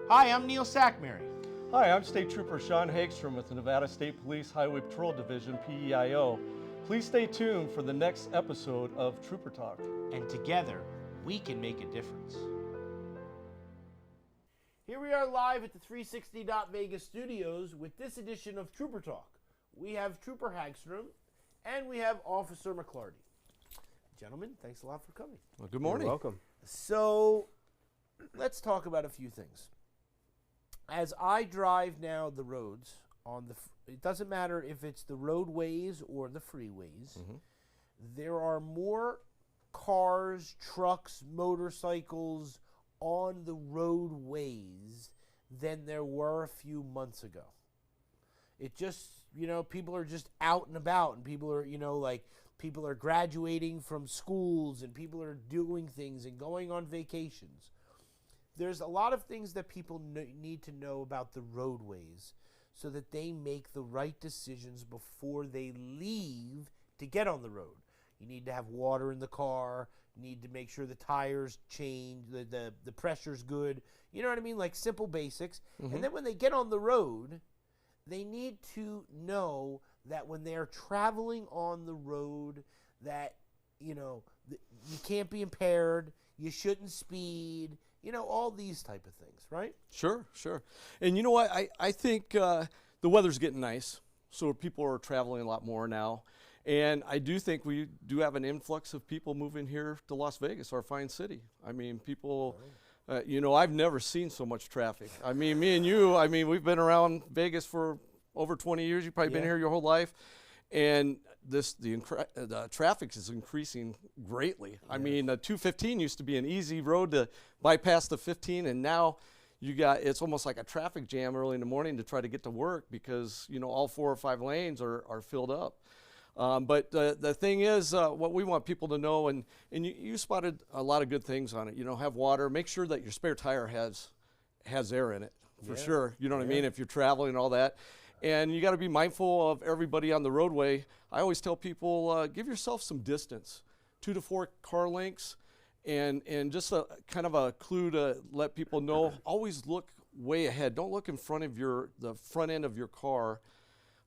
Hi, I'm Neil Sackmary. Hi, I'm State Trooper Sean Hagstrom with the Nevada State Police Highway Patrol Division, PEIO. Please stay tuned for the next episode of Trooper Talk. And together, we can make a difference. Here we are live at the 360 Vegas studios with this edition of Trooper Talk. We have Trooper Hagstrom and we have Officer McClarty. Gentlemen, thanks a lot for coming. Well, good morning. You're welcome. So, let's talk about a few things. As I drive now the roads it doesn't matter if it's the roadways or the freeways, there are more cars, trucks, motorcycles on the roadways than there were a few months ago. It just, people are just out and about, and people are, people are graduating from schools, and people are doing things and going on vacations. There's a lot of things that people need to know about the roadways so that they make the right decisions before they leave to get on the road. You need to have water in the car. You need to make sure the tires change, the pressure's good. You know what I mean? Like simple basics. And then when they get on the road, they need to know that when they're traveling on the road that, you can't be impaired, you shouldn't speed, all these type of things, right? Sure. And you know what? I think the weather's getting nice, so people are traveling a lot more now. And I do think we do have an influx of people moving here to Las Vegas, our fine city. I mean, people, I've never seen so much traffic. I mean, me and you, we've been around Vegas for over 20 years. You've probably been here your whole life. And the traffic is increasing greatly. I mean, 215 used to be an easy road to bypass the 15, and now it's almost like a traffic jam early in the morning to try to get to work because, all 4 or 5 lanes are filled up. But the thing is, what we want people to know, and you spotted a lot of good things on it. Have water. Make sure that your spare tire has air in it, for sure. You know what I mean? If you're traveling and all that. And you got to be mindful of everybody on the roadway. I always tell people, give yourself some distance, 2 to 4 car lengths, and just a kind of a clue to let people know. Always look way ahead. Don't look in front of the front end of your car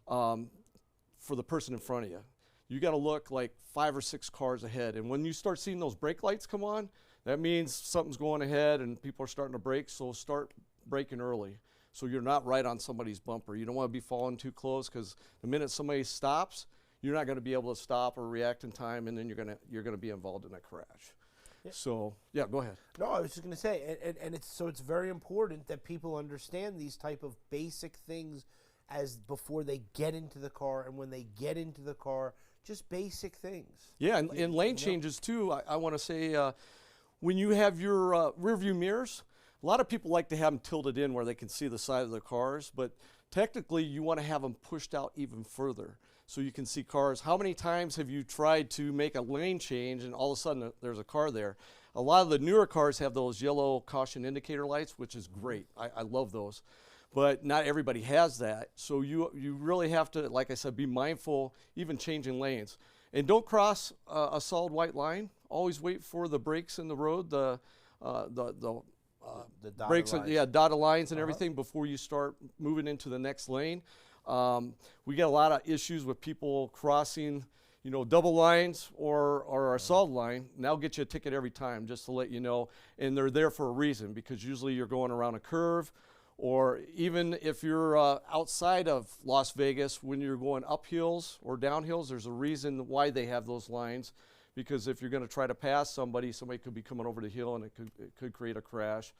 for the person in front of you. You got to look like 5 or 6 cars ahead. And when you start seeing those brake lights come on, that means something's going ahead and people are starting to brake. So start braking early, so you're not right on somebody's bumper. You don't want to be falling too close, because the minute somebody stops, you're not going to be able to stop or react in time, and then you're going to be involved in a crash. Yeah. So go ahead. No, I was just going to say, and it's very important that people understand these type of basic things as before they get into the car, and when they get into the car, just basic things. Yeah, and lane changes too. I want to say, when you have your rear view mirrors, a lot of people like to have them tilted in where they can see the side of the cars, but technically you want to have them pushed out even further so you can see cars. How many times have you tried to make a lane change and all of a sudden there's a car there? A lot of the newer cars have those yellow caution indicator lights, which is great. I love those. But not everybody has that. So you really have to, like I said, be mindful even changing lanes. And don't cross a solid white line. Always wait for the brakes in the road, the brakes, dotted lines and everything before you start moving into the next lane. We get a lot of issues with people crossing, double lines or a solid line. And that'll get you a ticket every time, just to let you know. And they're there for a reason, because usually you're going around a curve, or even if you're outside of Las Vegas, when you're going up hills or down hills, there's a reason why they have those lines. Because if you're going to try to pass somebody could be coming over the hill, and it could create a crash,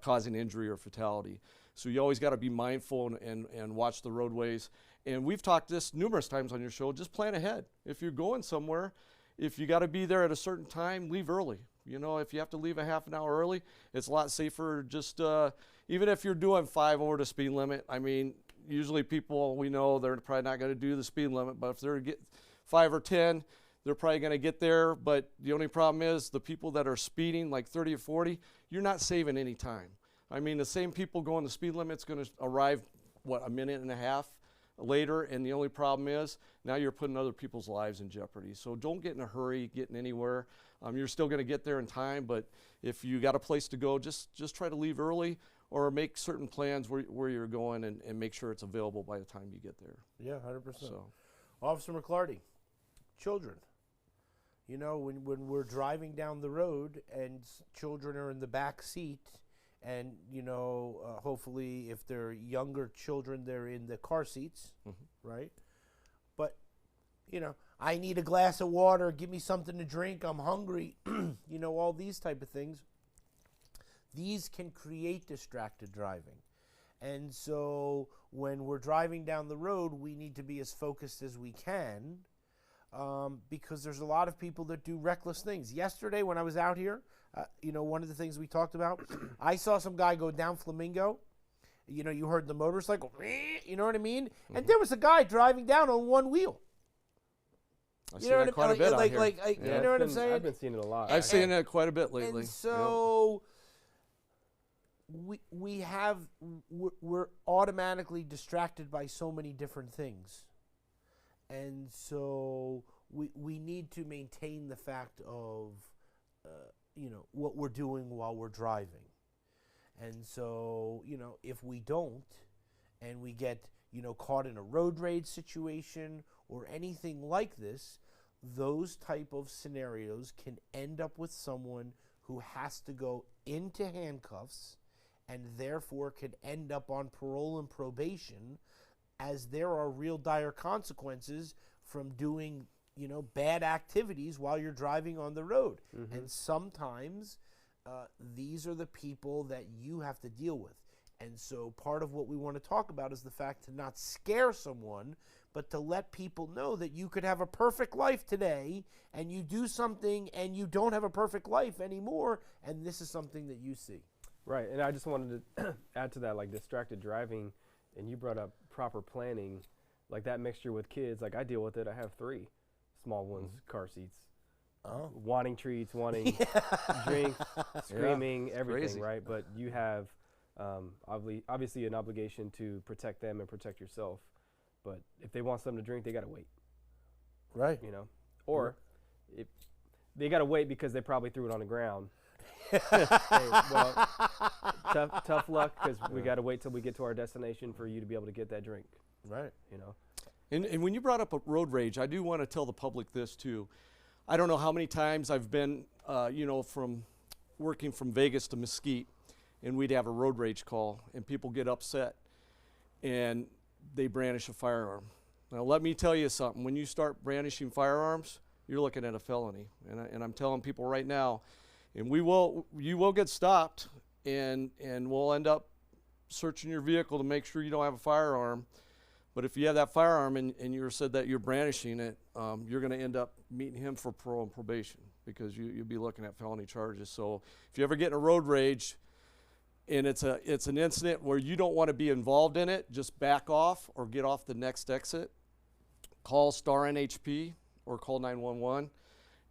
causing injury or fatality. So you always got to be mindful and watch the roadways. And we've talked this numerous times on your show. Just plan ahead. If you're going somewhere, if you got to be there at a certain time, leave early. If you have to leave a half an hour early, it's a lot safer. Just even if you're doing 5 over the speed limit. Usually people, we know they're probably not going to do the speed limit, but if they're get 5 or 10. They're probably going to get there, but the only problem is the people that are speeding like 30 or 40, you're not saving any time. The same people going the speed limit's going to arrive, a minute and a half later, and the only problem is now you're putting other people's lives in jeopardy. So don't get in a hurry getting anywhere. You're still going to get there in time, but if you got a place to go, just try to leave early or make certain plans where you're going and make sure it's available by the time you get there. Yeah, 100%. So, Officer McClarty, children. You know, when we're driving down the road and children are in the back seat, and, you know, hopefully if they're younger children, they're in the car seats, right? But, you know, I need a glass of water, give me something to drink, I'm hungry, you know, all these type of things. These can create distracted driving. And so when we're driving down the road, we need to be as focused as we can, because there's a lot of people that do reckless things. Yesterday when I was out here, you know, one of the things we talked about, I saw some guy go down Flamingo. You know, you heard the motorcycle, you know what I mean? And there was a guy driving down on one wheel. I see that quite a bit out here. You know what I'm saying? I've been seeing it a lot. I've seen it quite a bit lately. And so we're automatically distracted by so many different things. And so we need to maintain the fact of, you know, what we're doing while we're driving. And so, you know, if we don't, and we get, you know, caught in a road rage situation or anything like this, those type of scenarios can end up with someone who has to go into handcuffs and therefore could end up on parole and probation, as there are real dire consequences from doing, you know, bad activities while you're driving on the road. And sometimes these are the people that you have to deal with. And so part of what we want to talk about is the fact to not scare someone, but to let people know that you could have a perfect life today, and you do something and you don't have a perfect life anymore, and this is something that you see. Right, and I just wanted to add to that, like distracted driving, and you brought up proper planning, like that mixture with kids. Like I deal with it. I have 3 small ones, car seats, wanting treats, wanting drink, screaming, everything, crazy. right? But you have obviously an obligation to protect them and protect yourself. But if they want something to drink, they got to wait. Right. You know, or if they got to wait because they probably threw it on the ground. Well, tough luck, because we got to wait till we get to our destination for you to be able to get that drink. Right. You know. And when you brought up a road rage, I do want to tell the public this too. I don't know how many times I've been, you know, from working from Vegas to Mesquite, and we'd have a road rage call, and people get upset, and they brandish a firearm. Now, let me tell you something. When you start brandishing firearms, you're looking at a felony. And I'm telling people right now, and you will get stopped, and we'll end up searching your vehicle to make sure you don't have a firearm. But if you have that firearm and you said that you're brandishing it, you're going to end up meeting him for parole and probation, because you'll be looking at felony charges. So if you ever get in a road rage and it's an incident where you don't want to be involved in it, just back off or get off the next exit. Call Star NHP or call 911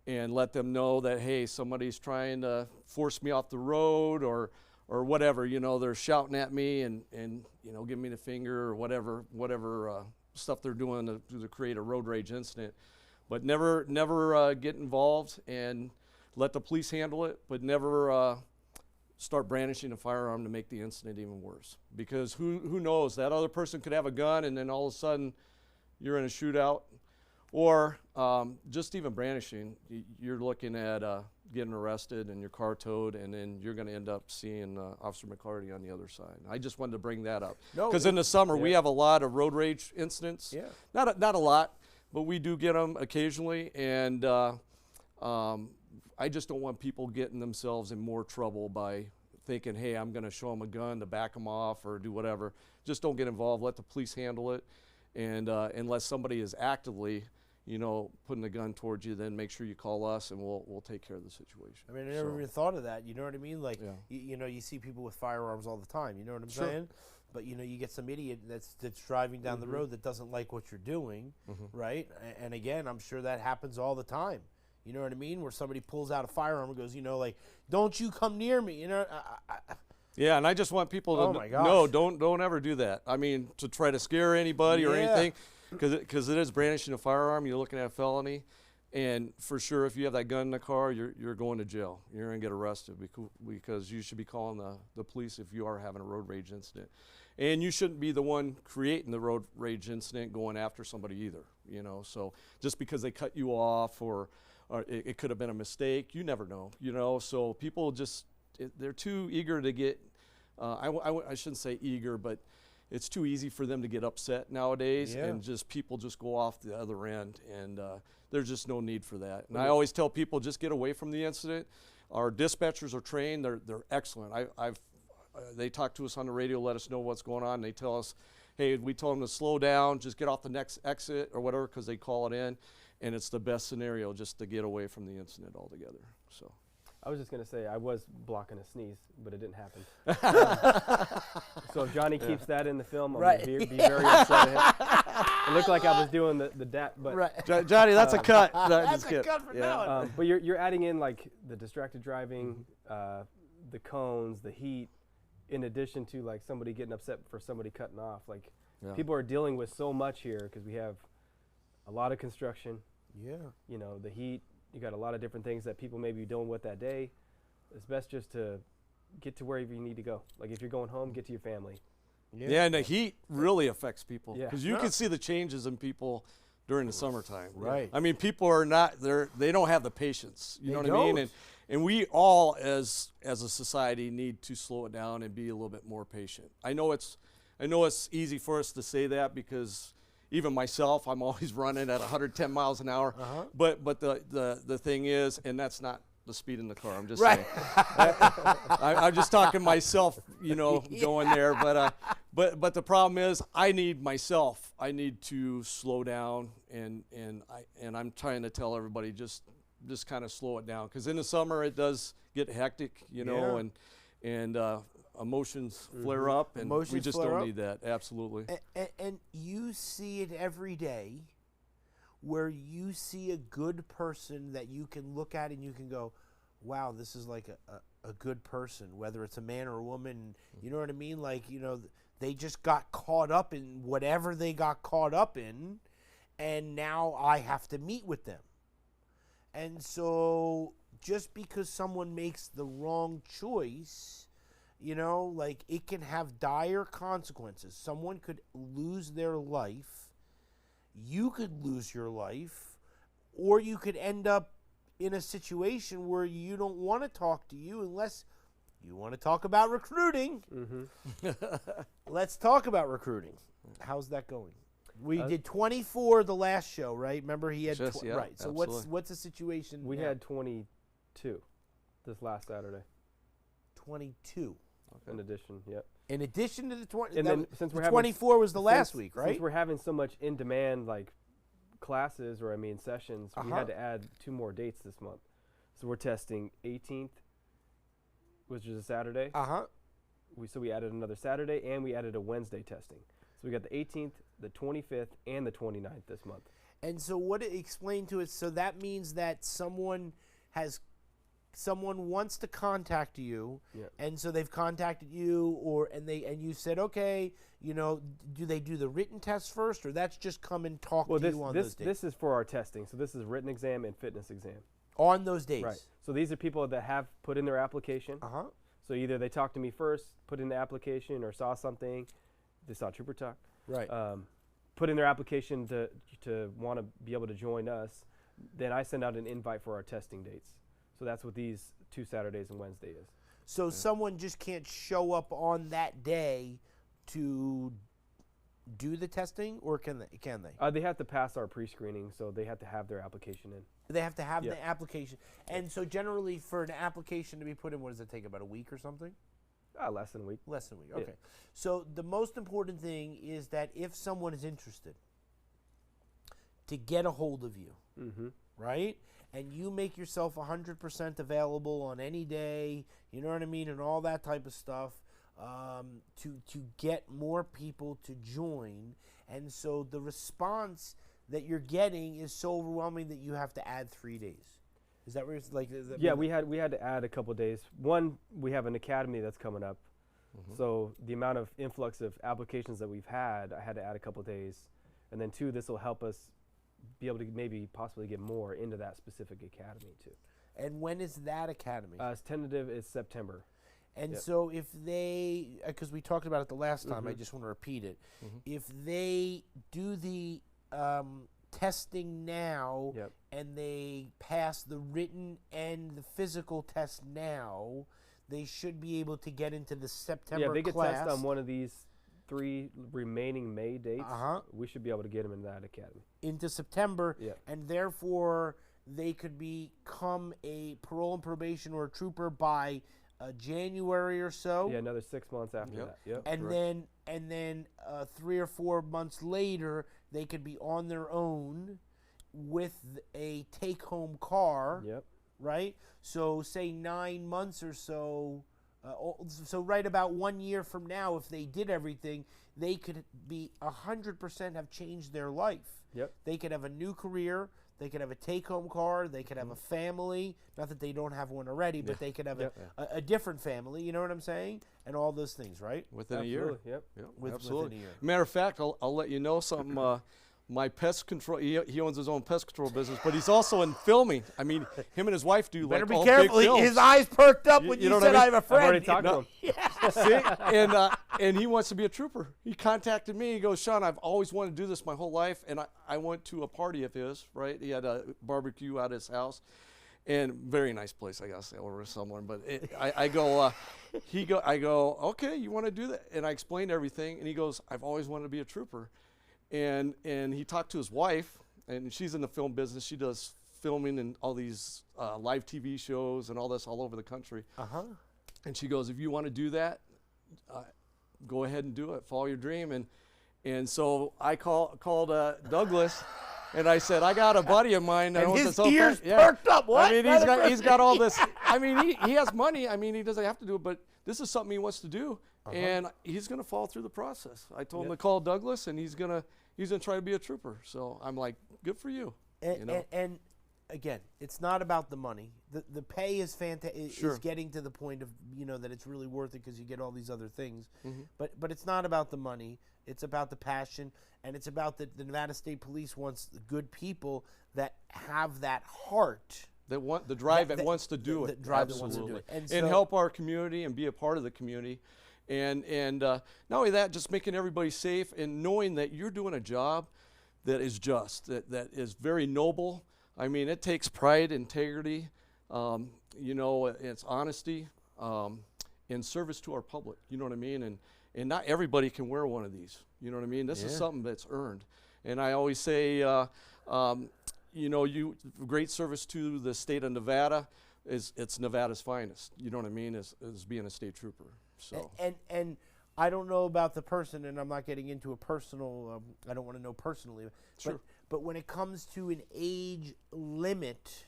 and let them know that, hey, somebody's trying to force me off the road or whatever, you know, they're shouting at me and you know, giving me the finger or whatever stuff they're doing to create a road rage incident. But never get involved, and let the police handle it, but never start brandishing a firearm to make the incident even worse. Because who knows, that other person could have a gun and then all of a sudden you're in a shootout. Or just even brandishing, you're looking at getting arrested and your car towed, and then you're going to end up seeing Officer McClarty on the other side. I just wanted to bring that up. Because in the summer, we have a lot of road rage incidents. Yeah. Not a lot, but we do get them occasionally. And I just don't want people getting themselves in more trouble by thinking, hey, I'm going to show them a gun to back them off or do whatever. Just don't get involved. Let the police handle it. And unless somebody is actively, you know, putting a gun towards you, then make sure you call us and we'll take care of the situation. I mean, I never even thought of that. You know what I mean? Like, Yeah. you know, you see people with firearms all the time. You know what I'm Sure. saying? But, you know, you get some idiot that's driving down the road that doesn't like what you're doing, right? And again, I'm sure that happens all the time. You know what I mean? Where somebody pulls out a firearm and goes, you know, like, don't you come near me. You know, Yeah, and I just want people to Oh my gosh. no, don't ever do that. I mean, to try to scare anybody or Yeah. anything, because it is brandishing a firearm. You're looking at a felony, and for sure, if you have that gun in the car, you're going to jail. You're going to get arrested because you should be calling the police if you are having a road rage incident, and you shouldn't be the one creating the road rage incident going after somebody either. You know, so just because they cut you off or it could have been a mistake, you never know. You know, so people just they're too eager to get, I shouldn't say eager, but it's too easy for them to get upset nowadays, Yeah. and just people just go off the other end, and there's just no need for that. And I always tell people, just get away from the incident. Our dispatchers are trained; they're excellent. They talk to us on the radio, let us know what's going on. They tell us, hey, we told them to slow down, just get off the next exit or whatever, because they call it in, and it's the best scenario just to get away from the incident altogether. So. I was just going to say, I was blocking a sneeze, but it didn't happen. So if Johnny keeps that in the film, I'm Right. going to be very upset at him. It looked like I was doing the dap, but Right. Johnny, that's a cut. No, That's just a kidding. cut for Yeah. now. but you're adding in like the distracted driving, the cones, the heat, in addition to like somebody getting upset for somebody cutting off. Like Yeah. people are dealing with so much here because we have a lot of construction. Yeah. You know, the heat. You got a lot of different things that people may be dealing with that day. It's best just to get to wherever you need to go. Like if you're going home, get to your family. Yeah, and the heat really affects people Yeah. because you Yeah. can see the changes in people during the summertime. Right. I mean, people are not they don't have the patience. You They know what I mean? don't. And we all as a society need to slow it down and be a little bit more patient. I know it's easy for us to say that because even myself, I'm always running at 110 miles an hour. Uh-huh. But the thing is, and that's not the speed in the car. I'm just Right. saying. I'm just talking myself, you know, going there. But the problem is, I need to slow down, and I'm trying to tell everybody just kind of slow it down, because in the summer it does get hectic, you know, and emotions flare up, and we Emotions just flare don't up. need that. Absolutely. And you see it every day, where you see a good person that you can look at and you can go, wow, this is like a good person, whether it's a man or a woman. You know what I mean? Like, you know, they just got caught up in whatever they got caught up in, and now I have to meet with them. And so just because someone makes the wrong choice, you know, like, it can have dire consequences. Someone could lose their life. You could lose your life, or you could end up in a situation where you don't want to talk to you unless you want to talk about recruiting. Let's talk about recruiting. How's that going? We did 24 the last show, right? Remember he had Yeah, right. So absolutely. what's the situation? We now? had 22 this last Saturday. 22. In addition, yep. In addition to the 20, And then since we're the having 24 was the last since- week, right? Since we're having so much in demand, like classes or sessions, we Uh-huh. had to add 2 more dates this month. So we're testing 18th, which is a Saturday. Uh-huh. So we added another Saturday, and we added a Wednesday testing. So we got the 18th, the 25th, and the 29th this month. And so what it explained to us, so that means that someone wants to contact you, Yeah. and so they've contacted you, and you said, okay, you know, do they do the written test first, or that's just come and talk Well, to you on those days? this is for our testing. So this is written exam and fitness exam. On those days. Right. So these are people that have put in their application. Uh-huh. So either they talked to me first, put in the application, or saw something. They saw Trooper Talk. Right. Put in their application to want to be able to join us. Then I send out an invite for our testing dates. So that's what these 2 Saturdays and Wednesday is. So someone just can't show up on that day to do the testing, or can they? They have to pass our pre-screening, so they have to have their application in. They have to have Yeah. the application. And so generally for an application to be put in, what does it take, about a week or something? Less than a week. Less than a week. Yeah. Okay. So the most important thing is that if someone is interested, to get a hold of you, Mm-hmm. right? And you make yourself 100% available on any day, you know what I mean, and all that type of stuff, to get more people to join. And so the response that you're getting is so overwhelming that you have to add 3 days. Is that where it's like? Is that Yeah, we had to add a couple days. One, we have an academy that's coming up, So the amount of influx of applications that we've had, I had to add a couple days. And then 2, this will help us be able to maybe possibly get more into that specific academy too. And when is that academy? It's tentative is September. And Yep. so if they, because we talked about it the last time, I just want to repeat it. If they do the testing now Yep. and they pass the written and the physical test now, they should be able to get into the September Yeah, they could class. test on one of these 3 remaining May dates. We should be able to get them in that academy. Into September, Yeah. and therefore they could become a parole and probation or a trooper by January or so. Yeah, another 6 months after Yep. that. Yep. And correct. then 3 or 4 months later, they could be on their own with a take-home car, Yep. right? So say 9 months or so. So right about 1 year from now, if they did everything, they could be 100% have changed their life. Yep. They could have a new career. They could have a take-home car. They could have a family. Not that they don't have one already, but they could have Yep. a different family. You know what I'm saying? And all those things, right? Within a year. Absolutely. Yep. Yeah, Within absolutely. a year. Matter of fact, I'll let you know something. My pest control, he owns his own pest control business, but he's also in filming. I mean, him and his wife do Better like be all careful. big films. His eyes perked up when You you, know what I said mean? I have a I've friend. already talked to him. See, and he wants to be a trooper. He contacted me. He goes, Sean, I've always wanted to do this my whole life. And I went to a party of his, right? He had a barbecue at his house. And very nice place, I gotta say, over somewhere. But I go, okay, you want to do that? And I explained everything. And he goes, I've always wanted to be a trooper. And he talked to his wife, and she's in the film business. She does filming and all these live TV shows and all this all over the country. And she goes, if you want to do that, go ahead and do it. Follow your dream. And so I called Douglas, and I said, I got a buddy of mine. That And owns his his own ears thing." perked up. What? I mean, he's got all this. I mean, he has money. I mean, he doesn't have to do it, but this is something he wants to do, and he's going to follow through the process. I told him to call Douglas, and he's gonna try to be a trooper. So I'm like, good for you. And, you know? and again, it's not about the money. The pay is fantastic. Sure. Is getting to the point of that it's really worth it because you get all these other things. Mm-hmm. But it's not about the money. It's about the passion, and it's about the Nevada State Police wants good people that have that heart. That want the drive that, that- wants to do that it, drive that wants to do absolutely. it. And and so- help our community and be a part of the community, and not only that, just making everybody safe and knowing that you're doing a job that is just, that is very noble. I mean, it takes pride, integrity, it's honesty, and service to our public. You know what I mean? And not everybody can wear one of these. You know what I mean? This is something that's earned. And I always say, great service to the state of Nevada it's Nevada's finest. You know what I mean? Is being a state trooper. So. And I don't know about the person, and I'm not getting into a personal. I don't want to know personally. Sure. But when it comes to an age limit,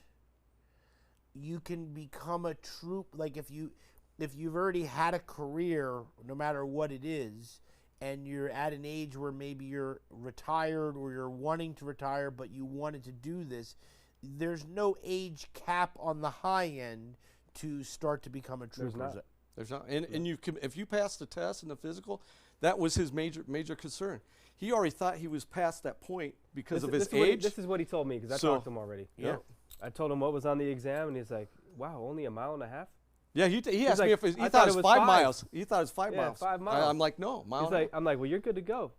you can become a troop. Like if you've already had a career, no matter what it is, and you're at an age where maybe you're retired or you're wanting to retire, but you wanted to do this, there's no age cap on the high end to start to become a trooper. There's not, and you can, if you pass the test and the physical, that was his major concern. He already thought he was past that point because of his age. This is what he told me because I talked to him already. Yeah. I told him what was on the exam, and he's like, "Wow, only a mile and a half." Yeah, he asked like, me if he I thought it it was was 5 5. miles. He thought it was 5 Yeah, miles. 5 miles. I'm like, no, mile. He's like, I'm like, well, you're good to go.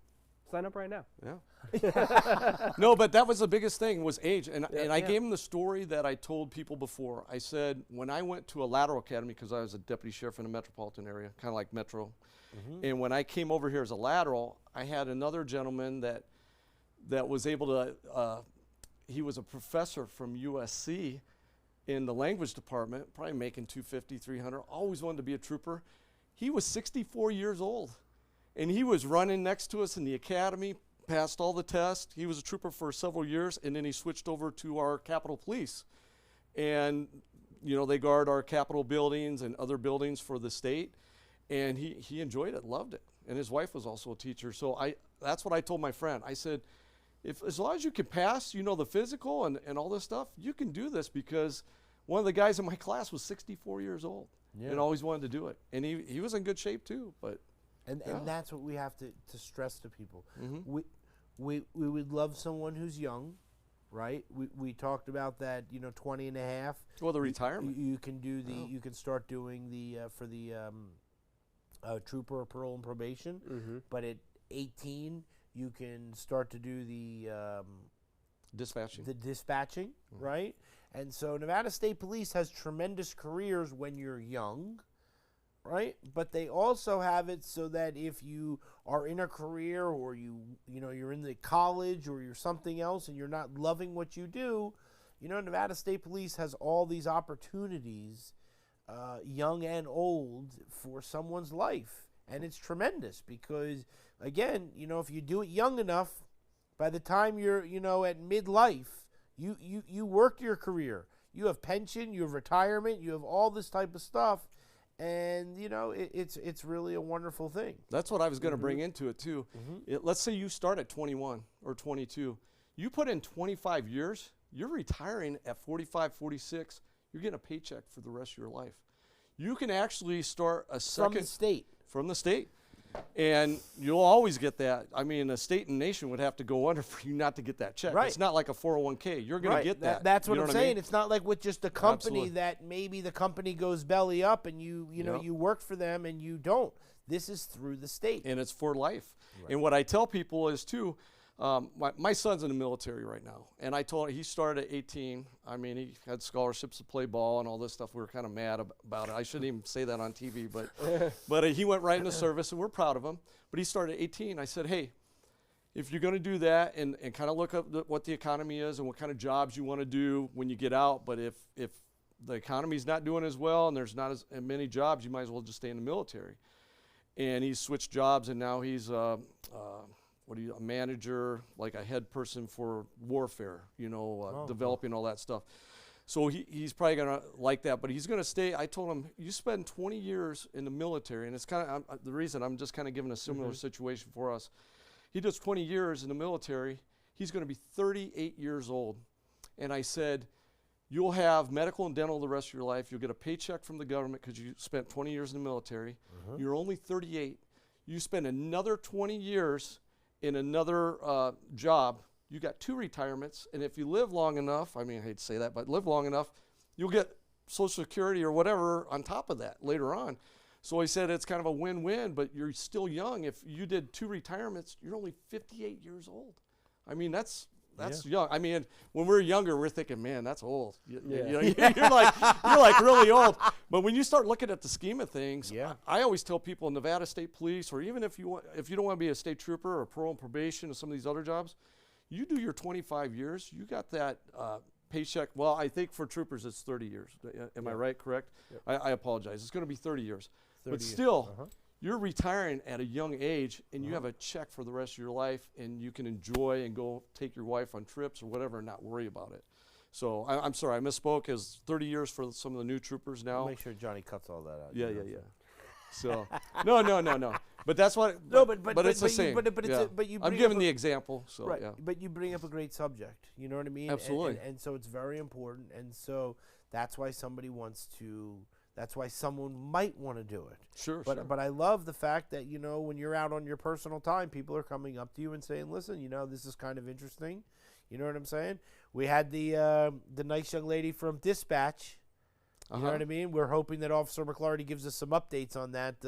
Sign up right now. Yeah. No, but that was the biggest thing was age. And I yeah. gave him the story that I told people before. I said, when I went to a lateral academy, because I was a deputy sheriff in the metropolitan area, kind of like Metro. Mm-hmm. And when I came over here as a lateral, I had another gentleman that was able to, he was a professor from USC in the language department, probably making $250, $300, always wanted to be a trooper. He was 64 years old. And he was running next to us in the academy, passed all the tests. He was a trooper for several years, and then he switched over to our Capitol Police. And, they guard our Capitol buildings and other buildings for the state. And he enjoyed it, loved it. And his wife was also a teacher. So that's what I told my friend. I said, as long as you can pass, the physical and all this stuff, you can do this, because one of the guys in my class was 64 years old. and always wanted to do it. And he was in good shape too. But And Yeah. and that's what we have to stress to people. Mhm. We would love someone who's young, right? We talked about that, 20 and a half. well, the retirement. You can do you can start doing the for the trooper or parole and probation, Mm-hmm. but at 18 you can start to do the Dispatching. dispatching, right? And so Nevada State Police has tremendous careers when you're young, right? But they also have it so that if you are in a career or you're in the college or you're something else and you're not loving what you do, Nevada State Police has all these opportunities, young and old, for someone's life. And it's tremendous because, again, if you do it young enough, by the time you're, at midlife, you worked your career. You have pension, you have retirement, you have all this type of stuff. And, it's really a wonderful thing. That's what I was going to bring into it too. Let's say you start at 21 or 22. You put in 25 years, you're retiring at 45, 46. You're getting a paycheck for the rest of your life. You can actually start a second From the state. from the state. And you'll always get that. I mean, the state and nation would have to go under for you not to get that check. Right. It's not like a 401k. You're going to get that. That's what You know I'm I saying. mean? It's not like with just a company Absolutely. that maybe the company goes belly up and you Yep. you work for them and you don't. This is through the state. And it's for life. And what I tell people is too, my son's in the military right now, and I told him he started at 18. I mean, he had scholarships to play ball and all this stuff. We were kind of mad about it. I shouldn't even say that on TV, but he went right in the service, and we're proud of him. But he started at 18. I said, hey, if you're going to do that and kind of look up what the economy is and what kind of jobs you want to do when you get out, but if the economy's not doing as well and there's not as many jobs, you might as well just stay in the military. And he's switched jobs, and now he's a manager, like a head person for warfare, developing all that stuff. So he's probably going to like that, but he's going to stay. I told him, you spend 20 years in the military, and it's kind of the reason I'm just kind of giving a similar situation for us. He does 20 years in the military. He's going to be 38 years old. And I said, you'll have medical and dental the rest of your life. You'll get a paycheck from the government because you spent 20 years in the military. You're only 38. You spend another 20 years in another job. You got 2 retirements. And if you live long enough, I mean, I hate to say that, but live long enough, you'll get Social Security or whatever on top of that later on. So he said it's kind of a win-win, but you're still young. If you did 2 retirements, you're only 58 years old. I mean, that's young. I mean, when we're younger, we're thinking, man, that's old. You're like really old. But when you start looking at the scheme of things, I always tell people in Nevada State Police, or even if you don't want to be a state trooper or parole and probation or some of these other jobs, you do your 25 years, you got that paycheck. Well, I think for troopers it's 30 years. Am I right? Correct? Yep. I apologize. It's going to be 30 years. 30 but still, you're retiring at a young age, and you have a check for the rest of your life, and you can enjoy and go take your wife on trips or whatever and not worry about it. So I'm sorry, I misspoke. It's 30 years for some of the new troopers now. I'll make sure Johnny cuts all that out. Yeah. So no. But that's what. No, but it's the same. But you. I'm giving the example. So right. yeah. But you bring up a great subject. You know what I mean? Absolutely. And so it's very important. And so that's why somebody wants to. That's why someone might want to do it. Sure. But I love the fact that when you're out on your personal time, people are coming up to you and saying, "Listen, this is kind of interesting." You know what I'm saying? We had the nice young lady from Dispatch. You know what I mean? We're hoping that Officer McClarty gives us some updates on that,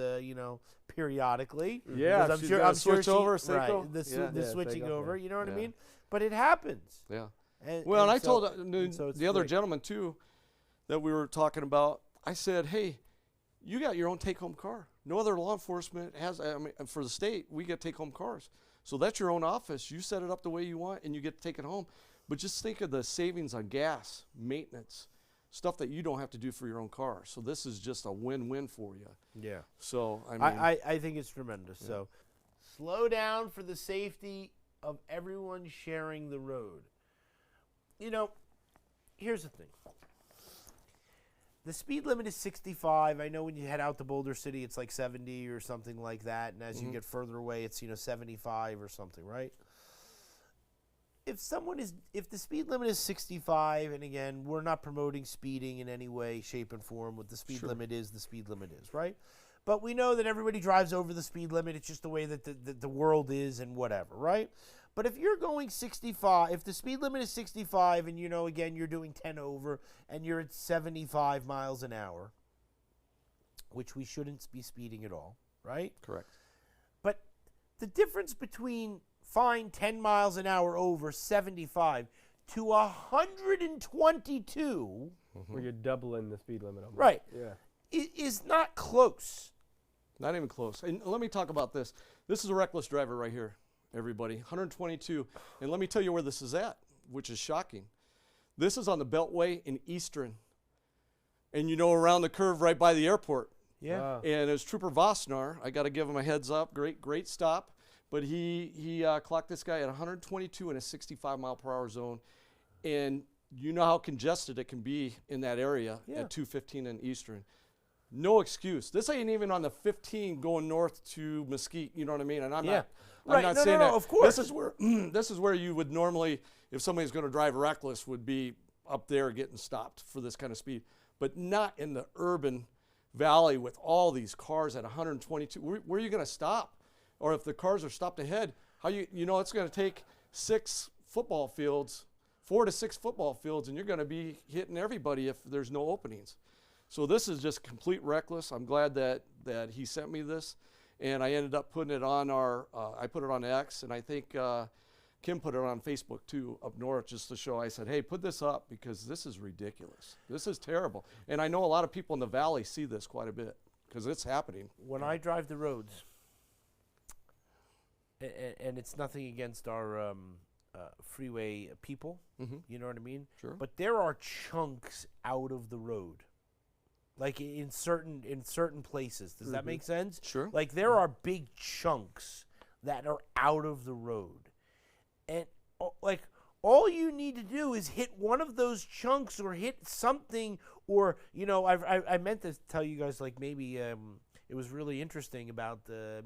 periodically. Yeah, I'm sure switch over, right, the switching over. You know what I mean? But it happens. Yeah. And I so, told so the other great. gentleman too that we were talking about. I said, hey, you got your own take-home car. No other law enforcement has. I mean, for the state, we get take-home cars. So that's your own office. You set it up the way you want, and you get to take it home. But just think of the savings on gas, maintenance, stuff that you don't have to do for your own car. So this is just a win-win for you. Yeah. So I mean, I think it's tremendous. Yeah. So slow down for the safety of everyone sharing the road. Here's the thing. The speed limit is 65. I know when you head out to Boulder City, it's like 70 or something like that. And as you get further away, it's 75 or something, right? if the speed limit is 65, and again, we're not promoting speeding in any way, shape, and form. What the speed limit is, the speed limit is, right? But we know that everybody drives over the speed limit. It's just the way that the world is and whatever, right? But if you're going 65, if the speed limit is 65 and, again, you're doing 10 over and you're at 75 miles an hour, which we shouldn't be speeding at all, right? Correct. But the difference between fine 10 miles an hour over 75 to 122, Where you're doubling the speed limit. Almost. right, Yeah. is not close. Not even close. And let me talk about this. This is a reckless driver right here, everybody. 122. And let me tell you where this is at, which is shocking. This is on the Beltway in Eastern. And around the curve right by the airport. Yeah. Wow. And as Trooper Vosnar, I got to give him a heads up. Great stop. But he clocked this guy at 122 in a 65-mile-per-hour zone. And you know how congested it can be in that area at 215 in Eastern. No excuse. This ain't even on the 15 going north to Mesquite. You know what I mean? And I'm not saying that. Of course. This is where you would normally, if somebody's going to drive reckless, would be up there getting stopped for this kind of speed. But not in the urban valley with all these cars at 122. Where are you going to stop? Or if the cars are stopped ahead, it's going to take 4 to 6 football fields, and you're going to be hitting everybody if there's no openings. So this is just complete reckless. I'm glad that he sent me this, and I ended up putting it on I put it on X, and I think Kim put it on Facebook too up north just to show. I said, hey, put this up because this is ridiculous. This is terrible. And I know a lot of people in the valley see this quite a bit because it's happening. When I drive the roads, and it's nothing against our freeway people, you know what I mean? Sure. But there are chunks out of the road, like in certain places. Does that make sense? Sure. Like there are big chunks that are out of the road, and like all you need to do is hit one of those chunks or hit something, or I meant to tell you guys like maybe it was really interesting about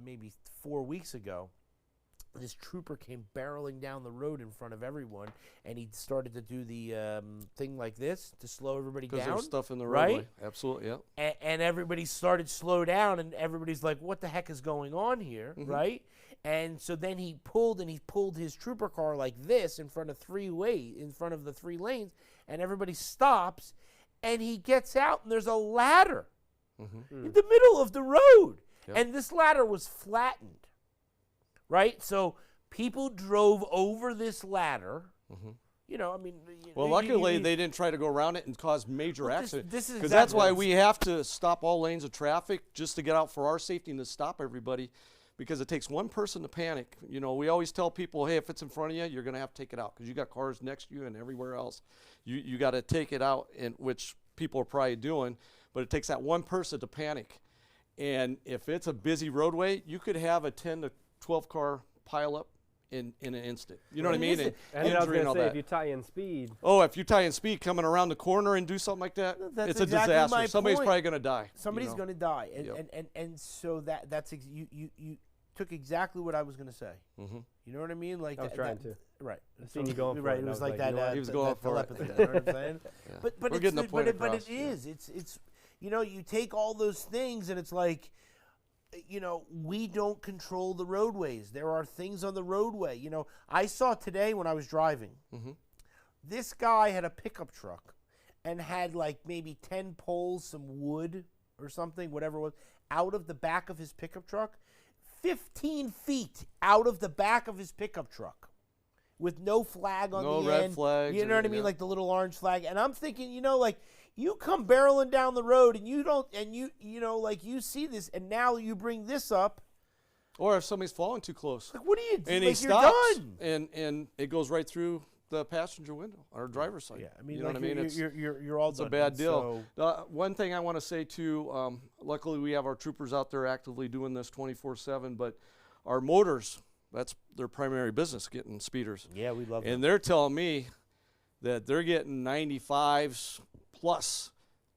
maybe 4 weeks ago. This trooper came barreling down the road in front of everyone, and he started to do the thing like this to slow everybody down. Because there's stuff in the right? roadway. Absolutely, yeah. And everybody started to slow down, and everybody's like, what the heck is going on here, right? And so then he pulled his trooper car like this in front of the 3 lanes, and everybody stops, and he gets out, and there's a ladder in the middle of the road. Yep. And this ladder was flattened. Right? So people drove over this ladder. Well, luckily they didn't try to go around it and cause major accidents. This is because that's why we have to stop all lanes of traffic just to get out for our safety and to stop everybody, because it takes one person to panic. We always tell people, hey, if it's in front of you, you're going to have to take it out because you got cars next to you and everywhere else. You got to take it out, which people are probably doing, but it takes that one person to panic. And if it's a busy roadway, you could have a 10 to 12 car pile up in an instant. You know what I mean? And I was going to say, if you tie in speed. Oh, if you tie in speed coming around the corner and do something like that, it's exactly a disaster. my Somebody's point. probably going to die. Somebody's going to die. Yep. And so you took exactly what I was going to say. You know what I mean? Like I was trying to. Right. I seen you going for right. it. It was I like was like, that. He was going for it. telepathy, you know what I'm saying? Yeah. But We're getting the point but across, it is. It's you take all those things and it's like, we don't control the roadways. There are things on the roadway. I saw today when I was driving, this guy had a pickup truck and had like maybe 10 poles, some wood or something, whatever it was, out of the back of his pickup truck, 15 feet out of the back of his pickup truck with no flag on the end. No red flags. You know what I mean? Like the little orange flag. And I'm thinking, like, you come barreling down the road and you don't, and you see this, and now you bring this up. Or if somebody's falling too close. Like, what do you do? And like, he you're stops, done. and it goes right through the passenger window or driver's side. Yeah, I mean, you know like what I mean? you're all done. It's a bad And deal. so- One thing I want to say too, luckily we have our troopers out there actively doing this 24/7, but our motors, that's their primary business, getting speeders. yeah, we love And that. they're telling me that they're getting 95s plus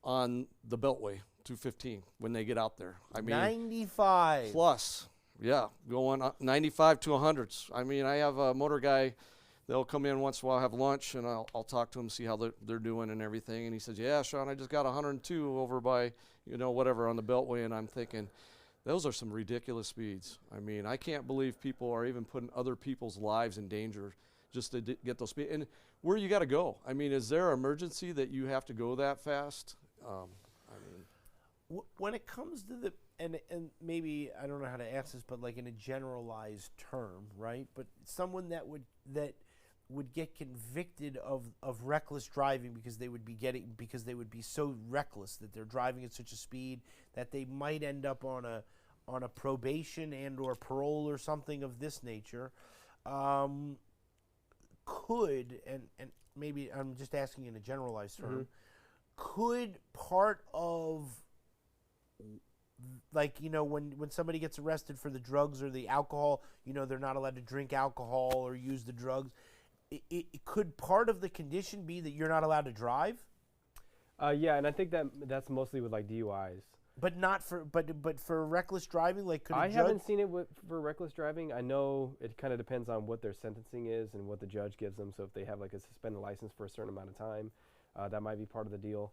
on the Beltway 215 when they get out there. I mean, 95. plus, yeah, going up 95 to 100s. I mean, I have a motor guy they'll come in once in a while, have lunch, and I'll talk to them, see how they're doing and everything. And he says, yeah, Sean, I just got 102 over by, whatever on the Beltway. And I'm thinking, those are some ridiculous speeds. I mean, I can't believe people are even putting other people's lives in danger just to get those speeds. And where you got to go? I mean, is there an emergency that you have to go that fast? When it comes to and maybe I don't know how to ask this, but like in a generalized term, right? But someone that would get convicted of reckless driving because they would be so reckless that they're driving at such a speed that they might end up on a probation and or parole or something of this nature, could and maybe I'm just asking in a generalized term, could part of, like, when somebody gets arrested for the drugs or the alcohol, they're not allowed to drink alcohol or use the drugs. It could part of the condition be that you're not allowed to drive? Yeah, and I think that's mostly with like DUIs. But not for but for reckless driving, like could I haven't seen it for reckless driving. I know it kind of depends on what their sentencing is and what the judge gives them. So if they have like a suspended license for a certain amount of time, that might be part of the deal.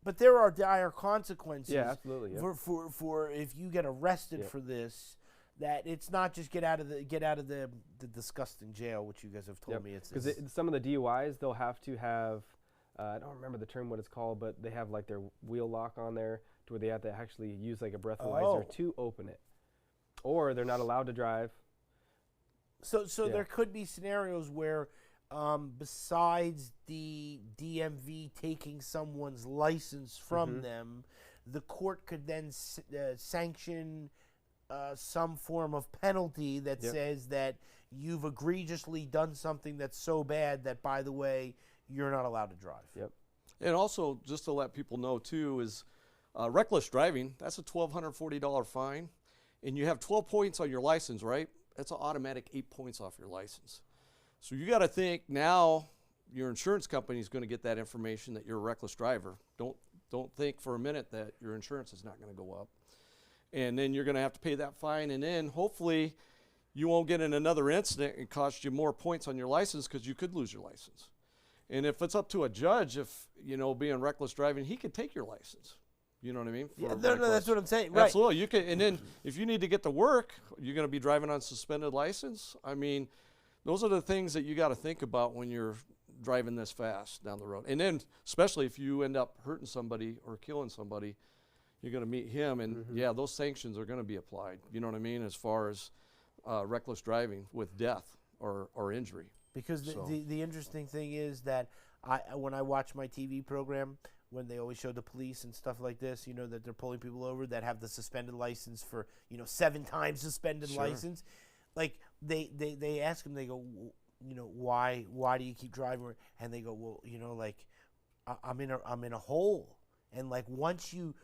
But there are dire consequences. Yeah, absolutely. Yeah. For if you get arrested for this, that it's not just get out of the disgusting jail, which you guys have told me. It's because some of the DUIs they'll have to have. I don't remember the term what it's called, but they have like their wheel lock on there to where they have to actually use like a breathalyzer to open it, or they're not allowed to drive. So there could be scenarios where, besides the DMV taking someone's license from them, the court could then sanction some form of penalty that says that you've egregiously done something that's so bad that, by the way, you're not allowed to drive. Yep. And also, just to let people know too, is reckless driving, that's a $1,240 fine, and you have 12 points on your license, right? That's an automatic 8 points off your license. So you got to think now your insurance company is going to get that information that you're a reckless driver. Don't think for a minute that your insurance is not going to go up. And then you're going to have to pay that fine, and then hopefully you won't get in another incident and cost you more points on your license because you could lose your license. And if it's up to a judge, if, being reckless driving, he could take your license. You know what I mean? Yeah, no, that's what I'm saying. Right. Absolutely. You can, and then if you need to get to work, you're going to be driving on suspended license. I mean, those are the things that you got to think about when you're driving this fast down the road. And then, especially if you end up hurting somebody or killing somebody, you're going to meet him, and those sanctions are going to be applied. You know what I mean? As far as reckless driving with death or injury. Because the interesting thing is that when I watch my TV program, when they always show the police and stuff like this, that they're pulling people over that have the suspended license for, 7 times suspended license. Like they ask them, they go, why do you keep driving? And they go, well, like I'm in a hole. And like once you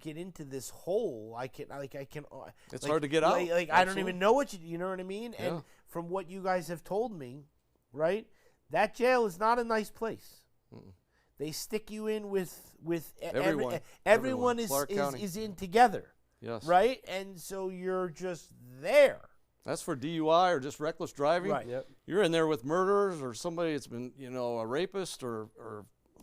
get into this hole, I can. It's hard to get out. Like I don't even know what you know what I mean. Yeah. And from what you guys have told me, right, that jail is not a nice place. They stick you in with everyone. Everyone is in together. Yes. Right, and so you're just there. That's for DUI or just reckless driving. Right. Yep. You're in there with murderers or somebody that's been, a rapist or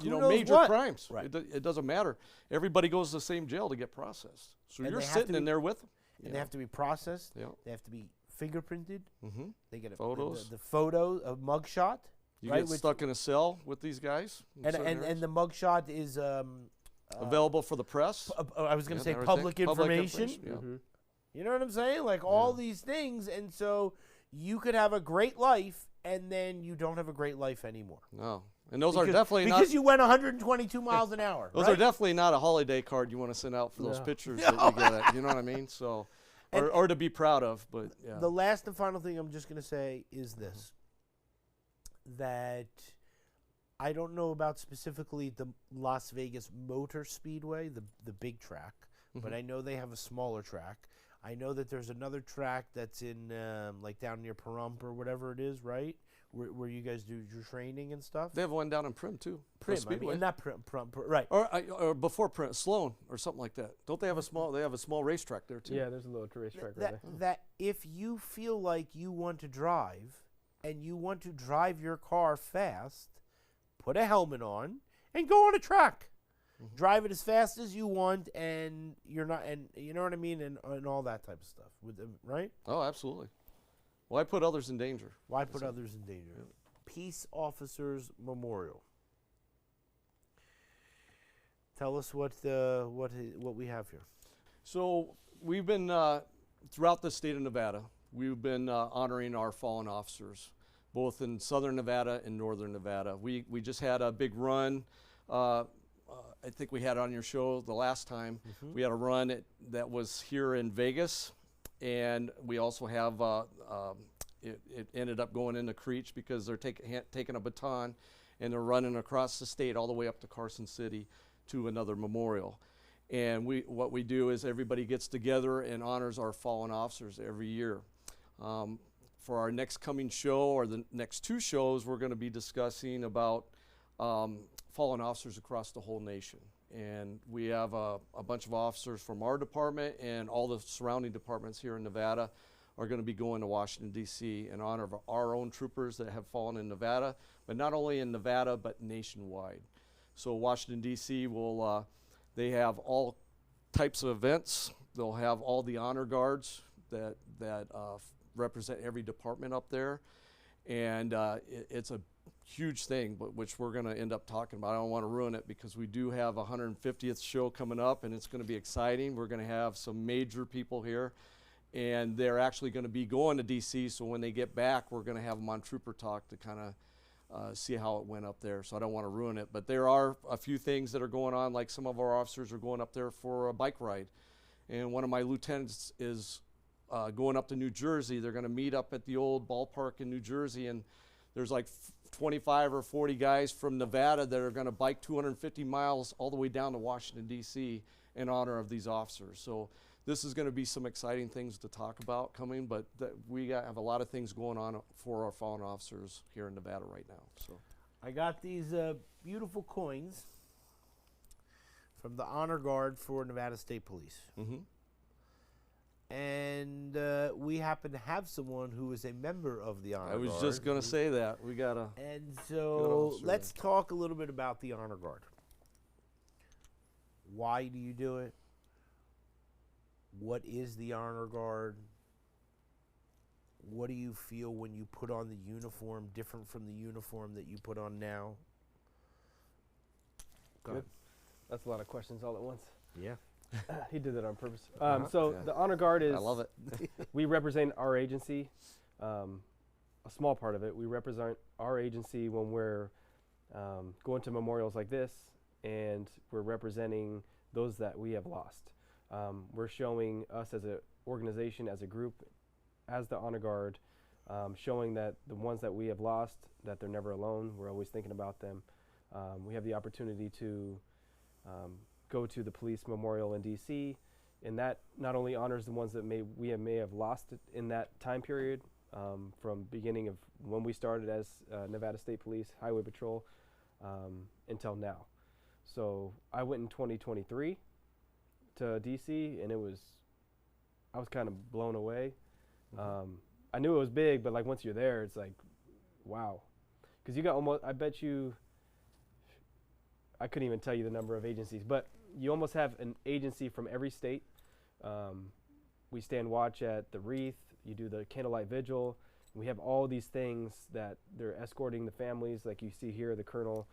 knows major what? crimes. Right. It doesn't matter. Everybody goes to the same jail to get processed. So And you're they have sitting to in there with them. And they have to be processed. Yeah. They have to be fingerprinted. They get Photos. The photo, a mugshot. You right, get stuck in a cell with these guys. And the mugshot is available for the press. I was going to say public information. Yeah. You know what I'm saying? Like all these things, and so you could have a great life, and then you don't have a great life anymore. No. And those are definitely not... Because you went 122 miles an hour. Those are definitely not a holiday card you want to send out for those pictures that you get. You know what I mean? So, or to be proud of. But yeah. The last and final thing I'm just going to say is this. That I don't know about specifically the Las Vegas Motor Speedway, the big track, but I know they have a smaller track. I know that there's another track that's in like down near Pahrump or whatever it is, right? Where you guys do your training and stuff. They have one down in Prim too. Prim, not Prim, right? Or before Prim, Sloan or something like that. Don't they have a small? They have a small racetrack there too. Yeah, there's a little racetrack right there. That if you feel like you want to drive, and you want to drive your car fast, put a helmet on and go on a track. Drive it as fast as you want, and you're not, and you know what I mean, and all that type of stuff. Right? Oh, absolutely. Why put others in danger? Why put others in danger? Yeah. Peace Officers Memorial. Tell us what we have here. So we've been throughout the state of Nevada. We've been honoring our fallen officers, both in southern Nevada and northern Nevada. We just had a big run. I think we had on your show the last time. We had a run that was here in Vegas, and we also have it ended up going into Creech because they're taking a baton and they're running across the state all the way up to Carson City to another memorial. And what we do is everybody gets together and honors our fallen officers every year. For our next coming show, or the next two shows, we're going to be discussing about fallen officers across the whole nation. And we have a bunch of officers from our department and all the surrounding departments here in Nevada are going to be going to Washington, D.C. in honor of our own troopers that have fallen in Nevada, but not only in Nevada, but nationwide. So Washington, D.C. will, they have all types of events. They'll have all the honor guards that represent every department up there. And it's a huge thing, but which we're going to end up talking about. I don't want to ruin it because we do have a 150th show coming up, and it's going to be exciting. We're going to have some major people here, and they're actually going to be going to D.C., so when they get back, we're going to have them on Trooper Talk to kind of see how it went up there. So I don't want to ruin it, but there are a few things that are going on, like some of our officers are going up there for a bike ride, and one of my lieutenants is going up to New Jersey. They're going to meet up at the old ballpark in New Jersey, and there's like 25 or 40 guys from Nevada that are going to bike 250 miles all the way down to Washington, D.C. in honor of these officers. So this is going to be some exciting things to talk about coming, but we have a lot of things going on for our fallen officers here in Nevada right now. So I got these beautiful coins from the Honor Guard for Nevada State Police. And we happen to have someone who is a member of the Honor Guard. I was just going to say that. We got to. And so let's talk a little bit about the Honor Guard. Why do you do it? What is the Honor Guard? What do you feel when you put on the uniform different from the uniform that you put on now? Go ahead. That's a lot of questions all at once. Yeah. He did that on purpose. The Honor Guard is, I love it. We represent our agency, a small part of it. We represent our agency when we're going to memorials like this, and we're representing those that we have lost. We're showing us as an organization, as a group, as the Honor Guard, showing that the ones that we have lost, that they're never alone. We're always thinking about them. We have the opportunity to go to the police memorial in D.C., and that not only honors the ones that we may have lost in that time period, from beginning of when we started as Nevada State Police Highway Patrol until now. So I went in 2023 to D.C., and I was kind of blown away. I knew it was big, but like once you're there, it's like, wow, because you got almost, I bet you, I couldn't even tell you the number of agencies, but you almost have an agency from every state. We stand watch at the wreath. You do the candlelight vigil. We have all these things that they're escorting the families, like you see here, the colonel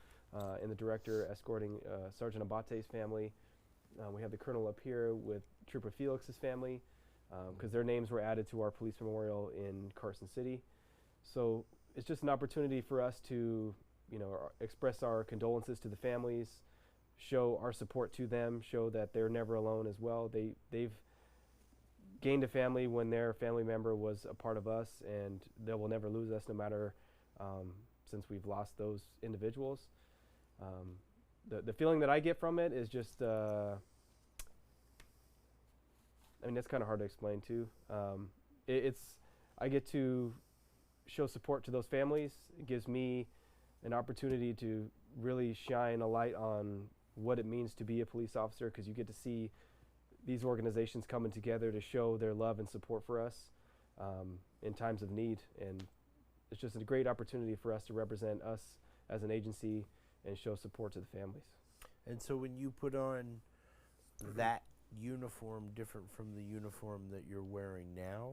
and the director escorting Sergeant Abate's family. We have the colonel up here with Trooper Felix's family, because their names were added to our police memorial in Carson City. So it's just an opportunity for us to, express our condolences to the families, show our support to them, show that they're never alone as well. They've gained a family when their family member was a part of us, and they will never lose us, no matter since we've lost those individuals. The feeling that I get from it is just, it's kind of hard to explain too. I get to show support to those families. It gives me an opportunity to really shine a light on what it means to be a police officer, because you get to see these organizations coming together to show their love and support for us in times of need. And it's just a great opportunity for us to represent us as an agency and show support to the families. And so when you put on that uniform different from the uniform that you're wearing now,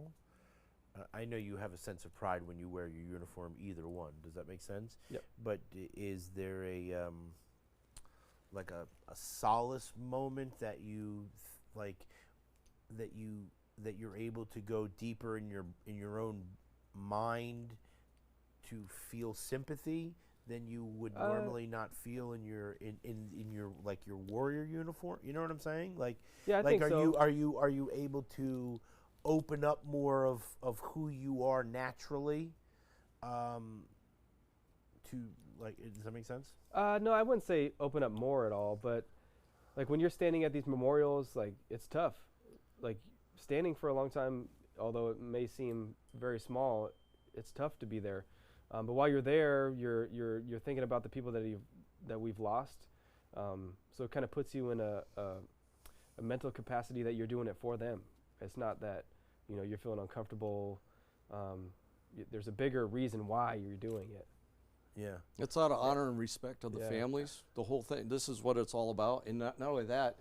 I know you have a sense of pride when you wear your uniform, either one. Does that make sense? Yep. But is there a like a solace moment that you that you're able to go deeper in your own mind to feel sympathy than you would normally not feel in your like your warrior uniform? You know what I'm saying? Like, Yeah, I like think so. are you able to open up more of who you are naturally? To like, does that make sense? No, I wouldn't say open up more at all, but like when you're standing at these memorials, like it's tough. Like standing for a long time, although it may seem very small, it's tough to be there. But while you're there, you're thinking about the people that we've lost. So it kind of puts you in a mental capacity that you're doing it for them. It's not that you're feeling uncomfortable. There's a bigger reason why you're doing it. Yeah. It's out of honor and respect of the Yeah. families. The whole thing. This is what it's all about. And not only that,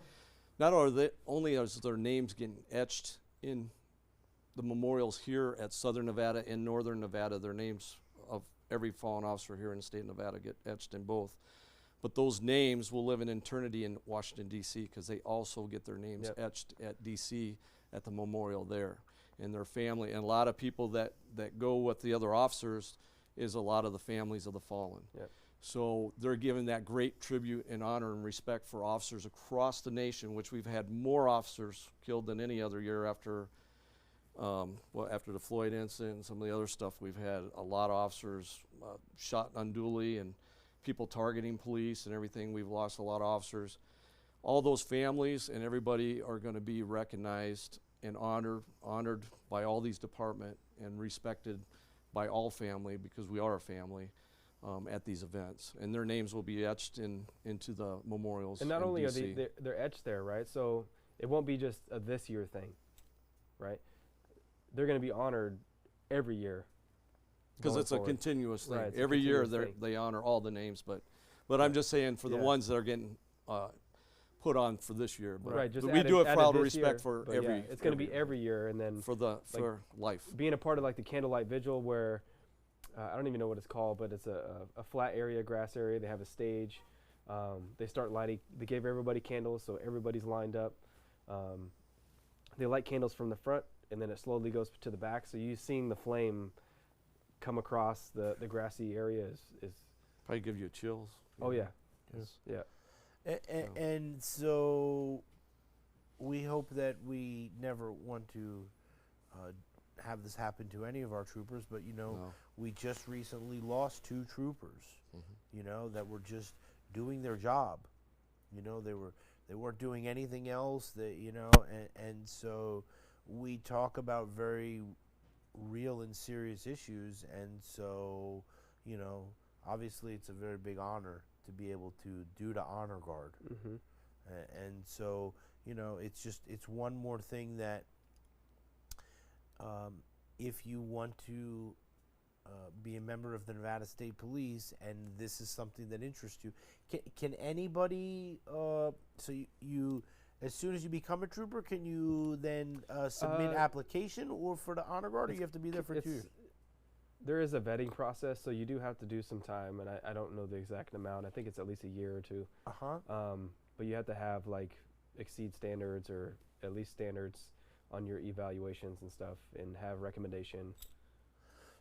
only is their names getting etched in the memorials here at Southern Nevada and Northern Nevada. Their names of every fallen officer here in the state of Nevada get etched in both. But those names will live in eternity in Washington, D.C., because they also get their names Yep. etched at D.C. at the memorial there. And their family, and a lot of people that go with the other officers is a lot of the families of the fallen. Yep. So they're giving that great tribute and honor and respect for officers across the nation, which we've had more officers killed than any other year after after the Floyd incident and some of the other stuff. We've had a lot of officers shot unduly and people targeting police and everything. We've lost a lot of officers. All those families and everybody are going to be recognized and honored by all these departments and respected by all family, because we are a family, at these events. And their names will be etched into the memorials. And not in only are DC. they're etched there, right? So it won't be just a this year thing, right? They're going to be honored every year. Because going it's a forward. continuous thing. Right, it's a Every year continuous thing. they honor all the names, but I'm just saying for the Yeah. ones that are getting put on for this year. But Right, just we do have added proud of this year, respect for but every. yeah, it's going to be every year, and then for life. being a part of like the candlelight vigil, where I don't even know what it's called, but it's a flat area, grass area. They have a stage. They start lighting. They gave everybody candles, so everybody's lined up. They light candles from the front, and then it slowly goes to the back. So you seeing the flame come across the grassy area is Probably give you chills. oh yeah, Yes. yeah. And so we hope that we never want to have this happen to any of our troopers, but No. we just recently lost 2 troopers, Mhm. that were just doing their job. They weren't doing anything else, and so we talk about very real and serious issues, and so obviously it's a very big honor to be able to do the honor guard. Mm-hmm. And so it's one more thing that if you want to be a member of the Nevada State Police and this is something that interests you, can anybody so you as soon as you become a trooper, can you then submit application or for the honor guard, or you have to be there for 2 years? There is a vetting process, so you do have to do some time, and I don't know the exact amount. I think it's at least a year or 2. But you have to have exceed standards, or at least standards on your evaluations and stuff, and have recommendation.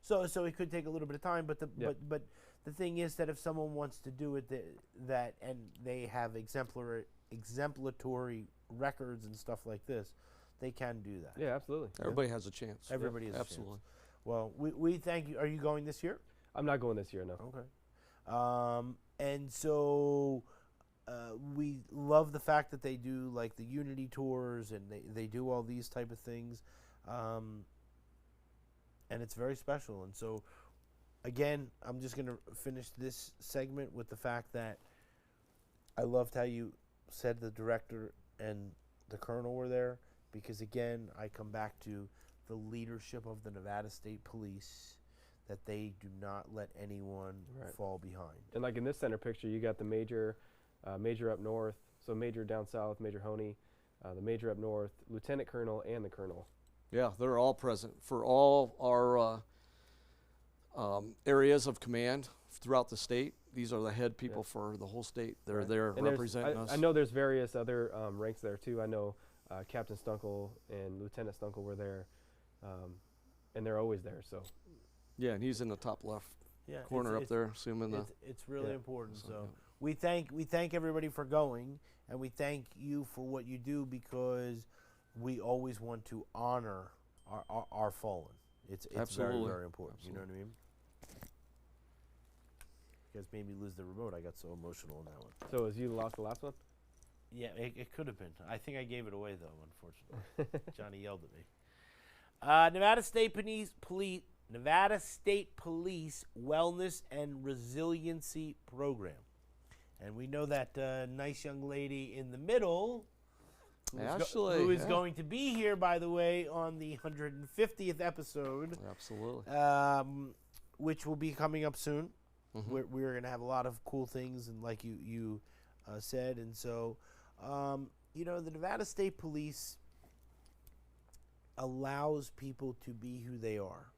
So it could take a little bit of time, but Yep. but the thing is that if someone wants to do it, that and they have exemplatory records and stuff like this, they can do that. Yeah, absolutely. Everybody has a chance. Everybody has a chance. Absolutely. Well, we thank you. Are you going this year? I'm not going this year, no. Okay. And so we love the fact that they do the unity tours and they do all these type of things. And it's very special. And so, again, I'm just going to finish this segment with the fact that I loved how you said the director and the colonel were there, because, again, I come back to the leadership of the Nevada State Police, that they do not let anyone Right. fall behind. And like in this center picture, you got the major, major up north, so major down south, Major Honey, the major up north, lieutenant colonel, and the colonel. Yeah, they're all present for all our areas of command throughout the state. These are the head people for the whole state. They're Right. there And representing us. I know there's various other ranks there too. I know Captain Stunkel and Lieutenant Stunkel were there, and they're always there. So Yeah, and he's in the top left Yeah, corner up there, assuming the. it's really Yeah. important. So, So yeah. we thank everybody for going, and we thank you for what you do, because we always want to honor our fallen. It's very, Absolutely. very important. You know what I mean? You guys made me lose the remote. I got so emotional in that one. so as you lost the last one. Yeah, it could have been. I think I gave it away though. Unfortunately, Johnny yelled at me. Nevada State Police Wellness and Resiliency Program, and we know that nice young lady in the middle, Ashley, who is yeah. going to be here, by the way, on the 150th episode, Absolutely. which will be coming up soon. Mhm. We're going to have a lot of cool things, and like you said, and so the Nevada State Police allows people to be who they are,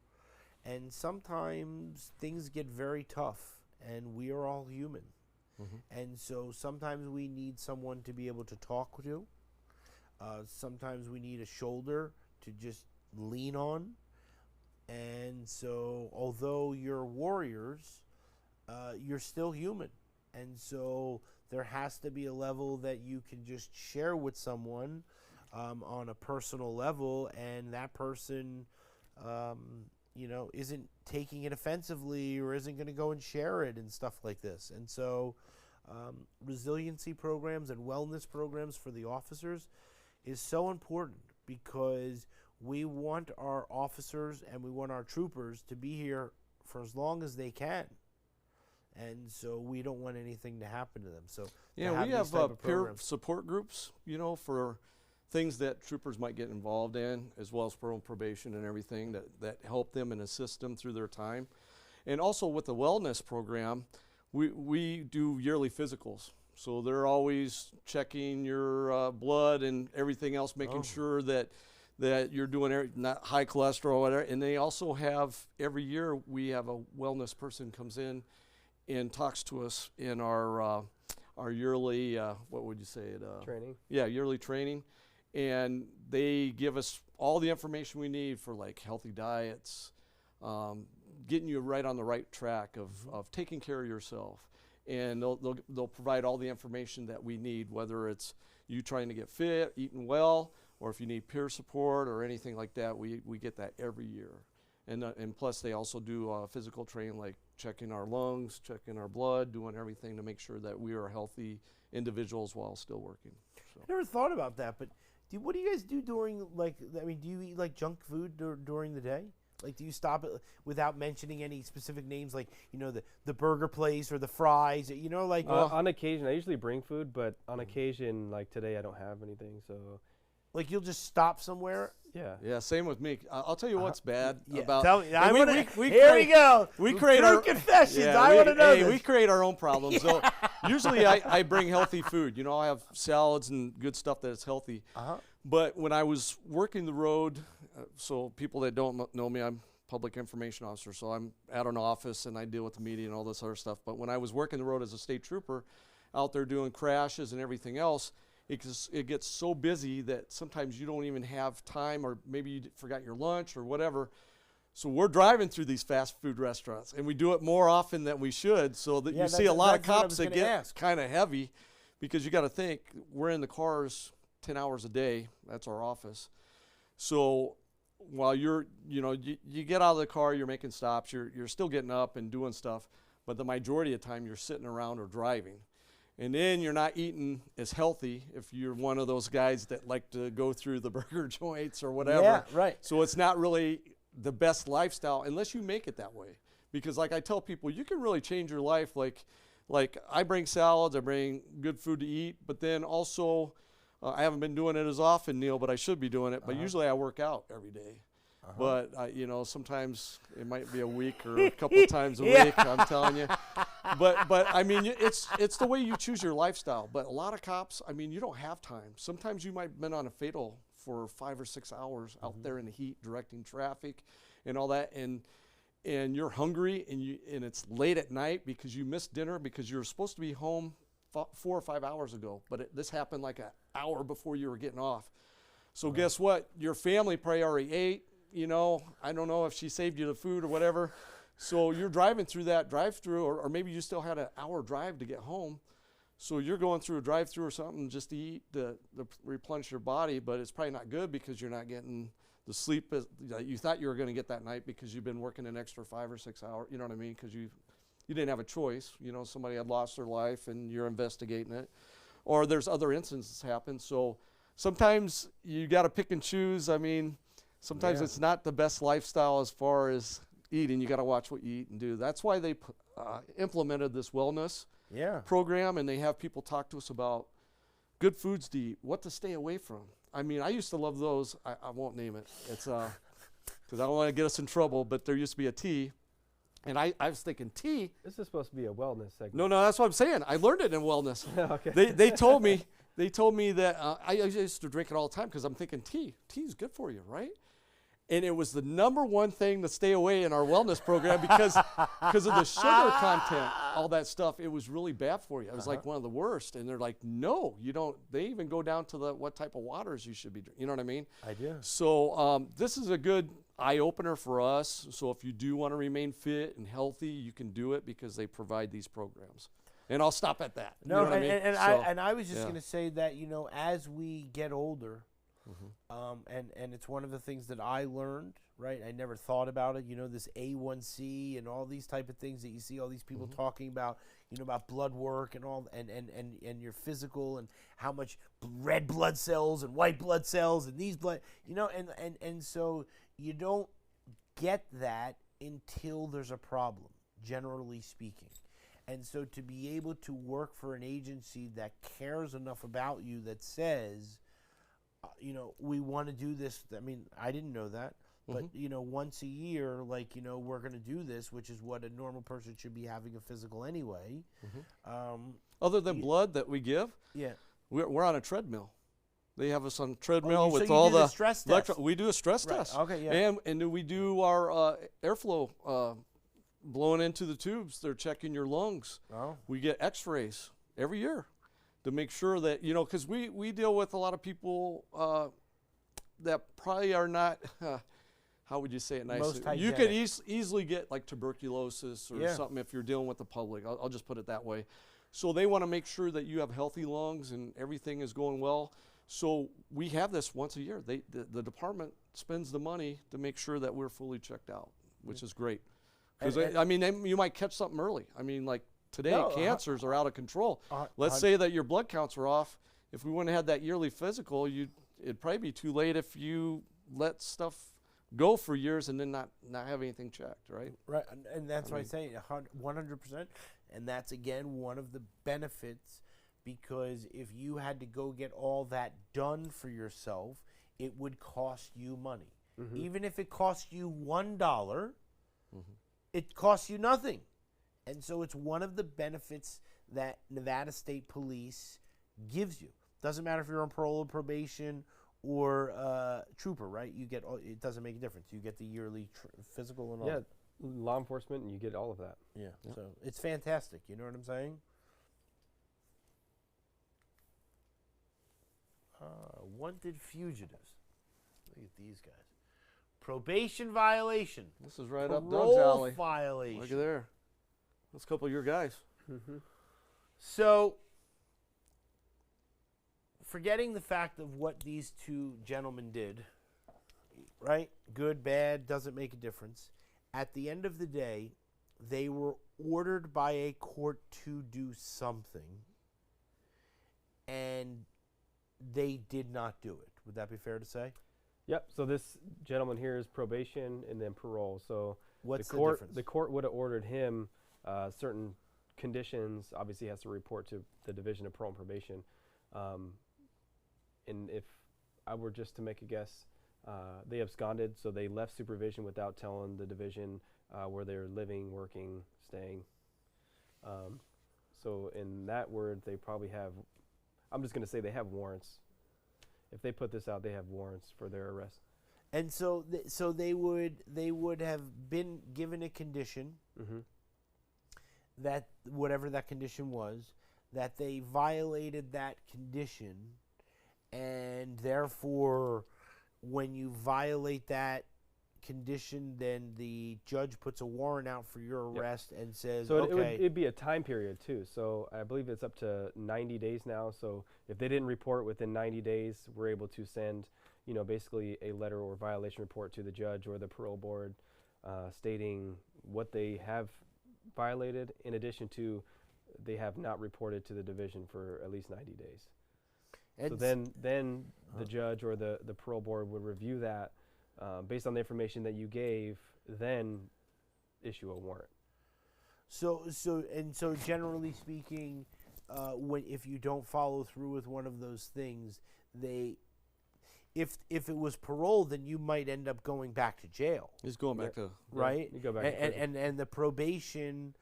and sometimes things get very tough, and we are all human, and so sometimes we need someone to be able to talk to. Sometimes we need a shoulder to just lean on, and so although you're warriors, you're still human, and so there has to be a level that you can just share with someone on a personal level, and that person, isn't taking it offensively or isn't going to go and share it and stuff like this. And so resiliency programs and wellness programs for the officers is so important, because we want our officers and we want our troopers to be here for as long as they can. And so we don't want anything to happen to them. So Yeah, we these have type of peer programs. support groups, for things that troopers might get involved in, as well as parole and probation and everything that help them and assist them through their time. And also with the wellness program, we do yearly physicals. So they're always checking your blood and everything else, making sure that you're doing not high cholesterol or whatever. And they also have, every year, we have a wellness person comes in and talks to us in our yearly, what would you say it? Training. Yeah, yearly training. And they give us all the information we need for like healthy diets, getting you right on the right track of taking care of yourself. And they'll provide all the information that we need, whether it's you trying to get fit, eating well, or if you need peer support or anything like that, we get that every year. And plus they also do physical training, like checking our lungs, checking our blood, doing everything to make sure that we are healthy individuals while still working. So. I never thought about that, but what do you guys do during, do you eat like junk food during the day? Like, do you stop it without mentioning any specific names, like, the burger place or the fries, On occasion, I usually bring food, but on occasion, like today, I don't have anything. So, like, you'll just stop somewhere? yeah. Yeah, same with me. I'll tell you what's bad Yeah, about. tell me. and Here we go. We create True our confessions. Yeah, I want to know hey, this. we create our own problems. So usually I bring healthy food. I have salads and good stuff that is healthy. But when I was working the road, so people that don't know me, I'm public information officer, so I'm at an office and I deal with the media and all this other stuff. But when I was working the road as a state trooper, out there doing crashes and everything else, it gets so busy that sometimes you don't even have time, or maybe you forgot your lunch or whatever. So we're driving through these fast food restaurants, and we do it more often than we should, so that you see a lot of that's what I cops was that gonna get ask. kind of heavy, because you got to think, we're in the cars 10 hours a day. That's our office. So while you get out of the car, you're making stops, you're still getting up and doing stuff, but the majority of the time you're sitting around or driving. And then you're not eating as healthy if you're one of those guys that like to go through the burger joints or whatever. Yeah, right. So it's not really the best lifestyle unless you make it that way. Because like I tell people, you can really change your life. Like I bring salads, I bring good food to eat, but then also I haven't been doing it as often, Neil, but I should be doing it. But usually I work out every day. But you know, sometimes it might be a week or a couple times a week. I'm telling you. But I mean, it's the way you choose your lifestyle. But a lot of cops, I mean, you don't have time. Sometimes you might have been on a fatal for 5 or 6 hours out there in the heat, directing traffic, and all that, and you're hungry, and it's late at night because you missed dinner because you were supposed to be home 4 or 5 hours ago, but this happened like an hour before you were getting off. So guess what? Your family probably already ate. You know, I don't know if she saved you the food or whatever. So you're driving through that drive-through, or maybe you still had an hour drive to get home. So you're going through a drive-through or something just to eat, to replenish your body, but it's probably not good because you're not getting the sleep that you thought you were going to get that night because you've been working an extra 5 or 6 hours. You know what I mean? Because you didn't have a choice. You know, somebody had lost their life and you're investigating it. Or there's other instances happen. So sometimes you got to pick and choose. I mean, sometimes it's not the best lifestyle as far as eating. You got to watch what you eat and do. That's why they implemented this wellness program, and they have people talk to us about good foods to eat, what to stay away from. I mean, I used to love those. I won't name it. It's because I don't want to get us in trouble, but there used to be a tea. And I was thinking tea. This is supposed to be a wellness segment. No, that's what I'm saying. I learned it in wellness. Okay. They told me that I used to drink it all the time because I'm thinking tea's good for you, right? And it was the number one thing to stay away in our wellness program because of the sugar content, all that stuff. It was really bad for you. It was like one of the worst. And they're like, no, you don't. They even go down to what type of waters you should be drinking. You know what I mean? I do. So this is a good eye opener for us. So if you do want to remain fit and healthy, you can do it because they provide these programs. And I'll stop at that. No, you know what I mean? I was just going to say that, you know, as we get older, and it's one of the things that I learned, right? I never thought about it, you know, this A1C and all these type of things that you see all these people talking about, you know, about blood work and all, and your physical and how much red blood cells and white blood cells and these blood, you know, and so you don't get that until there's a problem, generally speaking. And so to be able to work for an agency that cares enough about you that says, you know, we want to do this. I mean, I didn't know that. But, you know, once a year, like, you know, we're going to do this, which is what a normal person should be having a physical anyway. Other than blood that we give, we're on a treadmill. They have us on a treadmill with all the stress test. We do a stress test. Okay, yeah. And we do our airflow blowing into the tubes. They're checking your lungs. Oh. We get x-rays every year to make sure that, you know, because we deal with a lot of people that probably are not, how would you say it nicely? You could easily get like tuberculosis or something if you're dealing with the public. I'll just put it that way. So they want to make sure that you have healthy lungs and everything is going well. So we have this once a year. The department spends the money to make sure that we're fully checked out, which is great. Because, I mean, you might catch something early. I mean, like today, cancers are out of control. Let's say that your blood counts are off. If we wouldn't have had that yearly physical, it'd probably be too late if you let stuff go for years and then not have anything checked, right? Right, and that's why I say 100%. And that's, again, one of the benefits, because if you had to go get all that done for yourself, it would cost you money. Even if it cost you $1, it costs you nothing. And so it's one of the benefits that Nevada State Police gives you. Doesn't matter if you're on parole or probation or trooper, right? You get it doesn't make a difference. You get the yearly physical and all. Yeah, law enforcement, and you get all of that. Yeah, so it's fantastic. You know what I'm saying? Wanted fugitives. Look at these guys. Probation violation. This is right up Doug's Parole alley. violation. Look at there. That's a couple of your guys. So, forgetting the fact of what these two gentlemen did, right? Good, bad, doesn't make a difference. At the end of the day, they were ordered by a court to do something, and they did not do it. Would that be fair to say? Yep. So this gentleman here is probation and then parole. So what's the court? difference? The court would have ordered him certain conditions. Obviously, he has to report to the Division of Parole and Probation. And if I were just to make a guess, they absconded, so they left supervision without telling the division where they're living, working, staying. So in that word, they probably have, I'm just going to say they have warrants. If they put this out, they have warrants for their arrest. And so, so they would have been given a condition that whatever that condition was, that they violated that condition, and therefore, when you violate that condition, then the judge puts a warrant out for your arrest and says, so okay. it'd be a time period too. So I believe it's up to 90 days now. So if they didn't report within 90 days, we're able to send, basically a letter or violation report to the judge or the parole board stating what they have violated, in addition to they have not reported to the division for at least 90 days. And so then the judge or the parole board would review that based on the information that you gave, then issue a warrant. So generally speaking, if you don't follow through with one of those things, if it was parole, then you might end up going back to jail. He's going back to right. You go back to prison. and the probation.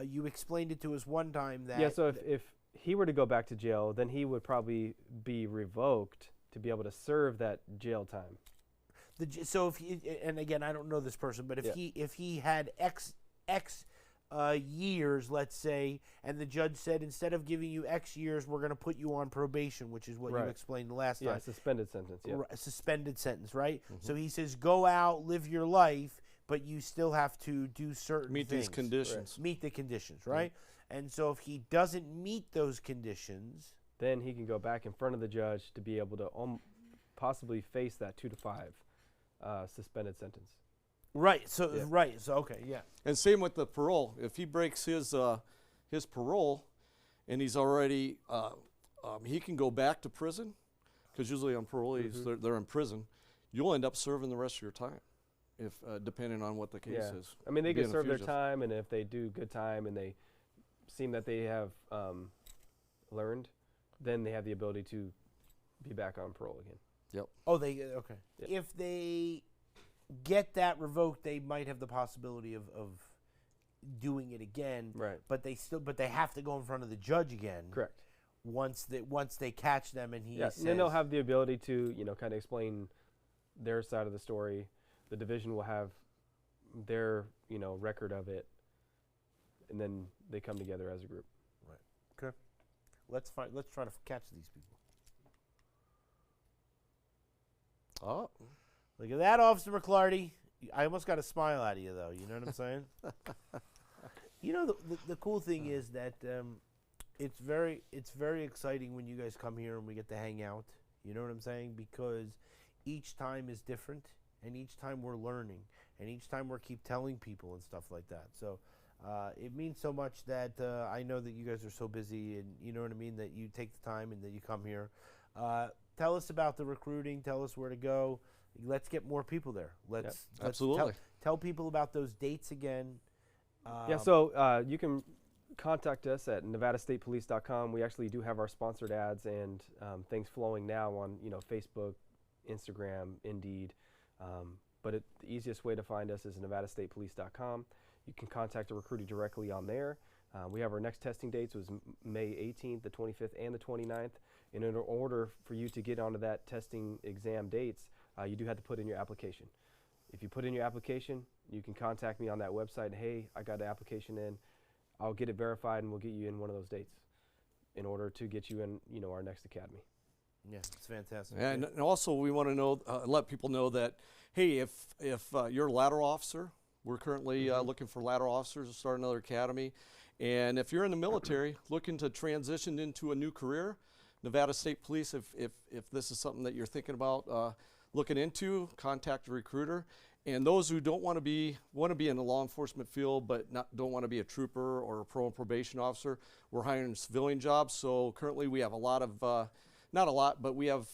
You explained it to us one time that So if he were to go back to jail, then he would probably be revoked to be able to serve that jail time. So if he, and again, I don't know this person, but if he had X years, let's say, and the judge said, instead of giving you X years, we're going to put you on probation, which is what you explained the last time. Yeah, suspended sentence. Yeah, suspended sentence, right? So he says, go out, live your life, but you still have to do certain meet things. these conditions. Meet the conditions, right? And so if he doesn't meet those conditions, then he can go back in front of the judge to be able to possibly face that 2 to 5 suspended sentence. Right. So okay, yeah. And same with the parole. If he breaks his parole, and he's already he can go back to prison, because usually on parolees they're in prison. You'll end up serving the rest of your time, if depending on what the case is. I mean, they can serve their time, and if they do good time and they seem that they have learned, then they have the ability to be back on parole again. Yep. Oh, okay. Yep. If they get that revoked, they might have the possibility of doing it again. Right. But they have to go in front of the judge again. Correct. Once they catch them and he says, and then they'll have the ability to kind of explain their side of the story. The division will have their record of it, and then they come together as a group. Right. Okay. Let's try to catch these people. Oh. Look at that, Officer McClarty. I almost got a smile out of you, though. You know what I'm saying? The cool thing is that it's very exciting when you guys come here and we get to hang out. You know what I'm saying? Because each time is different, and each time we're learning, and each time we're keep telling people and stuff like that. So it means so much that I know that you guys are so busy, and you know what I mean, that you take the time and that you come here. Tell us about the recruiting. Tell us where to go. Let's get more people there. Let's absolutely tell people about those dates again. So you can contact us at nevadastatepolice.com. We actually do have our sponsored ads and things flowing now on Facebook, Instagram, Indeed. But the easiest way to find us is nevadastatepolice.com. You can contact a recruiter directly on there. We have our next testing dates was May 18th, the 25th, and the 29th. And in order for you to get onto that testing exam dates, you do have to put in your application. If you put in your application, you can contact me on that website. Hey, I got the application in. I'll get it verified, and we'll get you in one of those dates in order to get you in, our next academy. Yeah, it's fantastic. And also we want to know, let people know that, hey, if you're a lateral officer, we're currently looking for lateral officers to start another academy. And if you're in the military looking to transition into a new career, Nevada State Police, if this is something that you're thinking about looking into, contact a recruiter. And those who don't want to be in the law enforcement field but don't want to be a trooper or a parole and probation officer, we're hiring civilian jobs. So currently we have a lot of, not a lot, but we have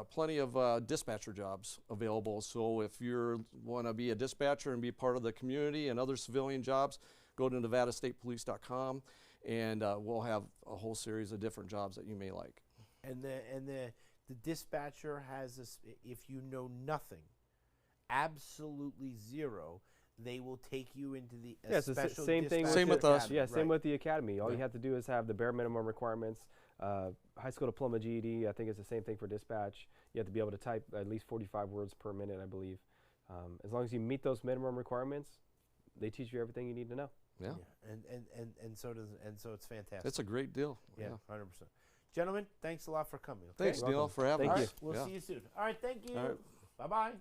plenty of dispatcher jobs available. So if you want to be a dispatcher and be part of the community and other civilian jobs, go to nevadastatepolice.com, and we'll have a whole series of different jobs that you may like. And the The dispatcher has this. If you know nothing, absolutely zero, they will take you into the Yeah, it's the special same thing. Same with us. Yeah, same Right. with the academy. All Right. you have to do is have the bare minimum requirements. High school diploma, GED. I think it's the same thing for dispatch. You have to be able to type at least 45 words per minute, I believe. As long as you meet those minimum requirements, they teach you everything you need to know. Yeah. And so it's fantastic. It's a great deal. Yeah, 100%. Gentlemen, thanks a lot for coming. Okay? Thanks, You're Neil, welcome. for having Thank All us. right, we'll Yeah. see you soon. All right, thank you. All right. Bye-bye.